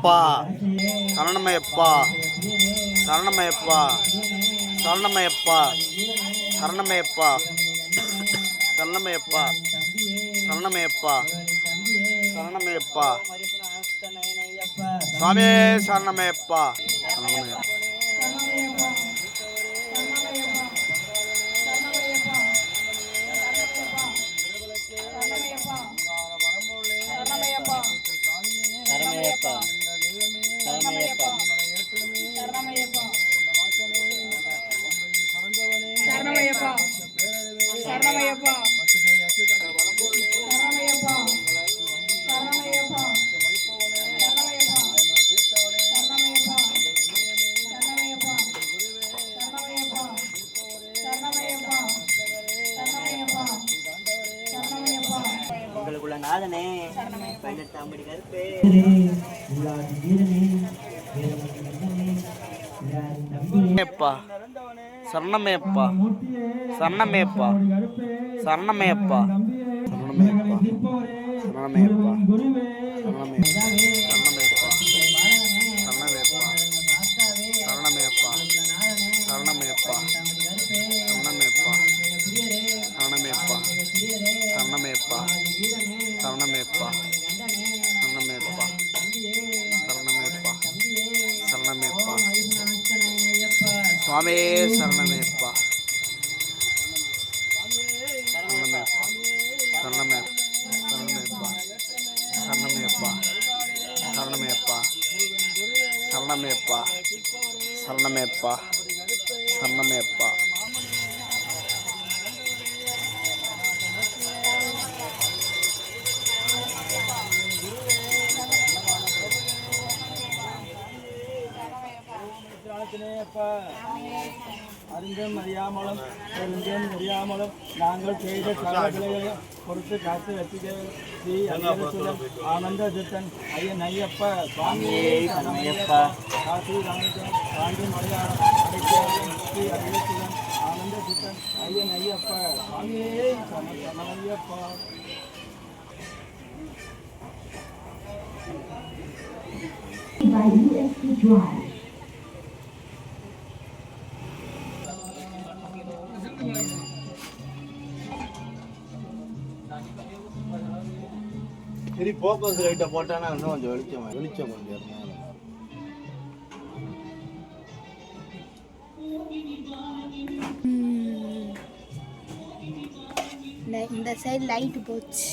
சரணமயப்பா சரணமயப்பா சரணமயப்பா சரணமயப்பா சரணமயப்பா சரணமயப்பா சரணமயப்பா சரணமயப்பா சுவாமி சரணமயப்பா சரணமயப்பா உங்களுக்குள்ள நாதனே பதினெட்டாம்படி கருப்பே சரணமேப்பா சரணமேப்பா சரணமேப்பா சரணமேப்பா சரணமேப்பா சரணமேப்பா சரணமேப்பா சரணமேப்பா சரணமேப்பா சரணமேப்பா சரணமேப்பா சரணமேப்பா சரணமேப்பா சரணமேப்பா சரணமேப்பா சரணமேப்பா சுவாமி சரணமேப்பா சரணமேப்பா சரணமேப்பா சரணமேப்பா சரணமேப்பா சரணமேப்பா சரணமேப்பா சரணமேப்பா அறிந்தும் அறியாமலும் தெரிந்தும் தெரியாமலும் நாங்கள் செய்த சகலங்களை பொறுத்து காத்து வச்சுக்க ஸ்ரீ ஐயரசுடன் ஆனந்த சித்தன் ஐயன் ஐயப்பா சுவாமியே சரணமையப்பா காசி ராமேஸ்வரம் காந்தி மலையாளம் அடைக்காலம் ஸ்ரீ ஐயரசுடன் ஆனந்த சித்தன் ஐயன் ஐயப்பா சுவாமியே சரணமையப்பா. சரி போக்கஸ் லைட்டை போட்டானா இன்னும் கொஞ்சம் வெளிச்சம் கொஞ்சம் இந்த சைடு லைட் போச்சு.